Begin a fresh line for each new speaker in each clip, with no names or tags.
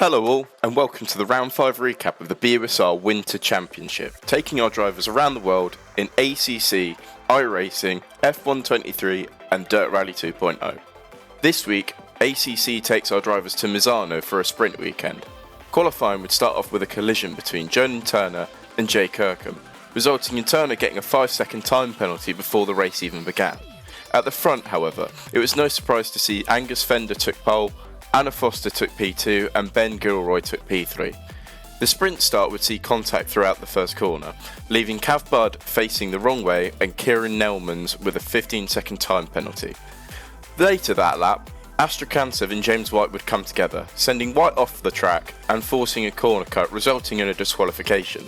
Hello all, and welcome to the Round 5 recap of the BUSR Winter Championship, taking our drivers around the world in ACC, iRacing, F123 and Dirt Rally 2.0. This week, ACC takes our drivers to Misano for a sprint weekend. Qualifying would start off with a collision between Jonan Turner and Jay Kirkham, resulting in Turner getting a 5-second time penalty before the race even began. At the front, however, it was no surprise to see Angus Fender took pole, Anna Foster took P2 and Ben Gilroy took P3. The sprint start would see contact throughout the first corner, leaving Cav Budd facing the wrong way and Kieran Nelmans with a 15-second time penalty. Later that lap, Astrakhansev and James White would come together, sending White off the track and forcing a corner cut, resulting in a disqualification.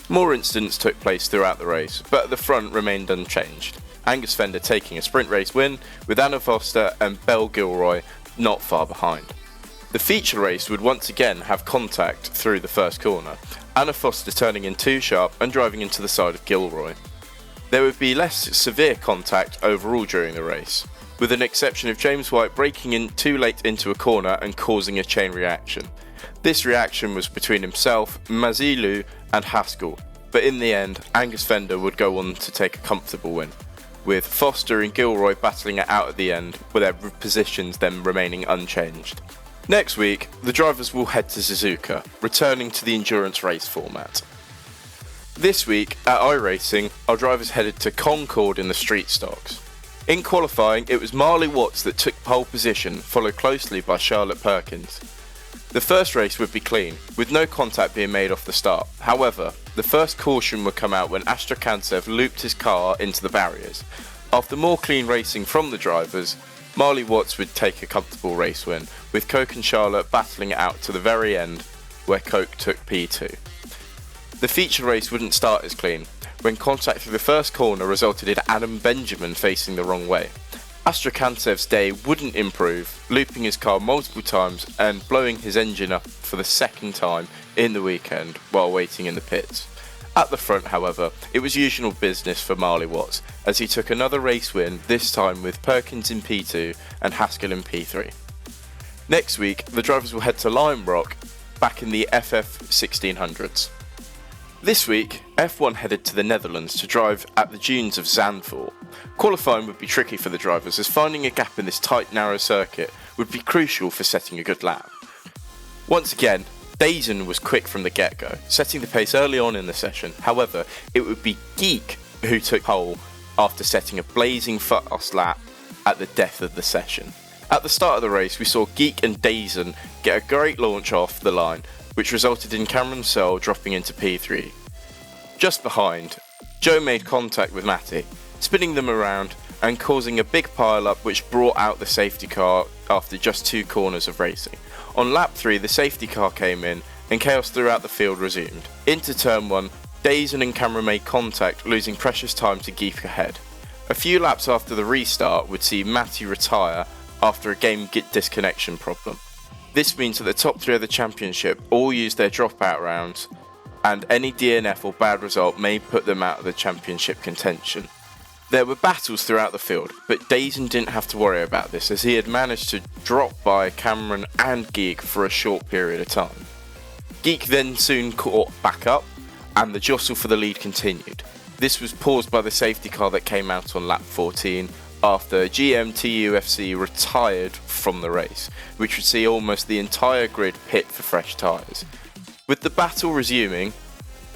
More incidents took place throughout the race, but at the front remained unchanged. Angus Fender taking a sprint race win, with Anna Foster and Belle Gilroy not far behind. The feature race would once again have contact through the first corner, Anna Foster turning in too sharp and driving into the side of Gilroy. There would be less severe contact overall during the race, with an exception of James White braking in too late into a corner and causing a chain reaction. This reaction was between himself, Mazilu and Haskell, but in the end Angus Fender would go on to take a comfortable win, with Foster and Gilroy battling it out at the end, with their positions then remaining unchanged. Next week, the drivers will head to Suzuka, returning to the endurance race format. This week, at iRacing, our drivers headed to Concord in the street stocks. In qualifying, it was Marley Watts that took pole position, followed closely by Charlotte Perkins. The first race would be clean, with no contact being made off the start. However, the first caution would come out when Astrakhansev looped his car into the barriers. After more clean racing from the drivers, Marley Watts would take a comfortable race win, with Coke and Charlotte battling it out to the very end, where Coke took P2. The feature race wouldn't start as clean, when contact through the first corner resulted in Adam Benjamin facing the wrong way. Astrakhansev's day wouldn't improve, looping his car multiple times and blowing his engine up for the second time in the weekend while waiting in the pits. At the front, however, it was usual business for Marley Watts, as he took another race win, this time with Perkins in P2 and Haskell in P3. Next week, the drivers will head to Lime Rock, back in the FF 1600s. This week, F1 headed to the Netherlands to drive at the dunes of Zandvoort. Qualifying would be tricky for the drivers, as finding a gap in this tight, narrow circuit would be crucial for setting a good lap. Once again, Dazen was quick from the get-go, setting the pace early on in the session. However, it would be Geek who took pole after setting a blazing fast lap at the death of the session. At the start of the race, we saw Geek and Dazen get a great launch off the line, which resulted in Cameron Searle dropping into P3. Just behind, Joe made contact with Matty, spinning them around and causing a big pile-up which brought out the safety car after just 2 corners of racing. On lap 3, the safety car came in and chaos throughout the field resumed. Into turn 1, Dazen and Cameron made contact, losing precious time to Geek ahead. A few laps after the restart would see Matty retire after a game disconnection problem. This means that the top 3 of the championship all used their dropout rounds, and any DNF or bad result may put them out of the championship contention. There were battles throughout the field, but Dazen didn't have to worry about this, as he had managed to drop by Cameron and Geek for a short period of time. Geek then soon caught back up, and the jostle for the lead continued. This was paused by the safety car that came out on lap 14, after GMTUFC retired from the race, which would see almost the entire grid pit for fresh tyres. With the battle resuming,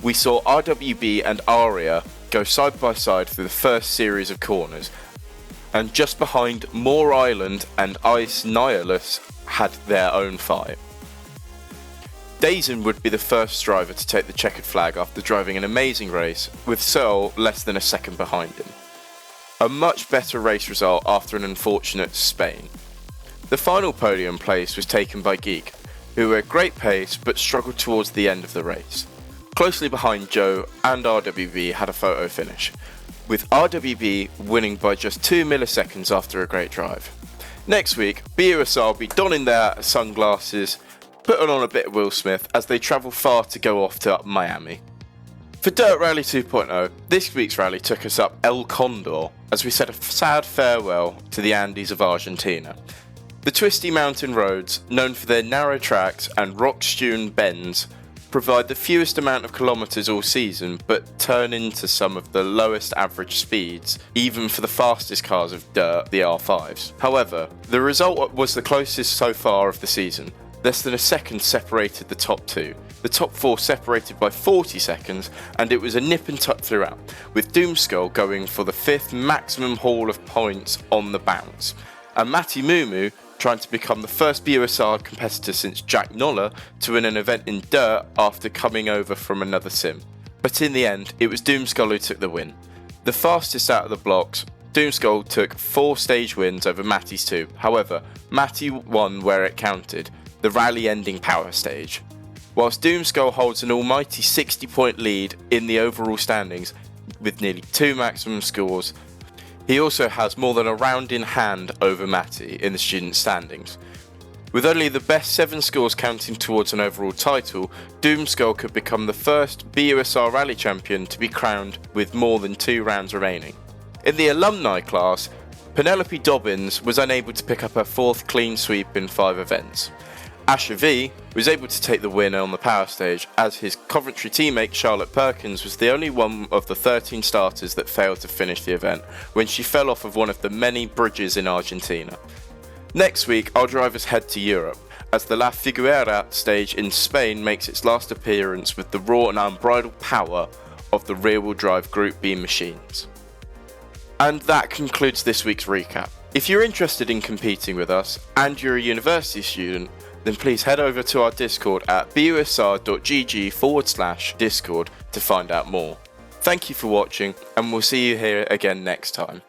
we saw RWB and Aria go side by side through the first series of corners, and just behind Moore Island and Ice Nihilus had their own fight. Dazen would be the first driver to take the checkered flag after driving an amazing race, with Searle less than a second behind him. A much better race result after an unfortunate Spain. The final podium place was taken by Geek, who were at great pace but struggled towards the end of the race. Closely behind Joe and RWB had a photo finish, with RWB winning by just 2 milliseconds after a great drive. Next week, BUSR will be donning their sunglasses, putting on a bit of Will Smith as they travel far to go off to Miami. For Dirt Rally 2.0, this week's rally took us up El Condor as we said a sad farewell to the Andes of Argentina. The twisty mountain roads, known for their narrow tracks and rock-strewn bends, provide the fewest amount of kilometres all season, but turn into some of the lowest average speeds, even for the fastest cars of dirt, the R5s. However, the result was the closest so far of the season. Less than a second separated the top two. The top four separated by 40 seconds, and it was a nip and tuck throughout, with Doomskull going for the 5th maximum haul of points on the bounce, and Matti Mumu trying to become the first BUSR competitor since Jack Noller to win an event in dirt after coming over from another sim. But in the end, it was Doomskull who took the win. The fastest out of the blocks, Doomskull took 4 stage wins over Matti's 2. However, Matti won where it counted, the rally-ending power stage. Whilst Doomskull holds an almighty 60-point lead in the overall standings with nearly 2 maximum scores, he also has more than a round in hand over Matti in the student standings. With only the best 7 scores counting towards an overall title, Doomskull could become the first BUSR Rally champion to be crowned with more than 2 rounds remaining. In the alumni class, Penelope Dobbins was unable to pick up her 4th clean sweep in 5 events. Asher V was able to take the win on the power stage, as his Coventry teammate Charlotte Perkins was the only one of the 13 starters that failed to finish the event when she fell off of one of the many bridges in Argentina. Next week, our drivers head to Europe, as the La Figuera stage in Spain makes its last appearance with the raw and unbridled power of the rear-wheel drive Group B machines. And that concludes this week's recap. If you're interested in competing with us and you're a university student, then please head over to our Discord at busr.gg/Discord to find out more. Thank you for watching, and we'll see you here again next time.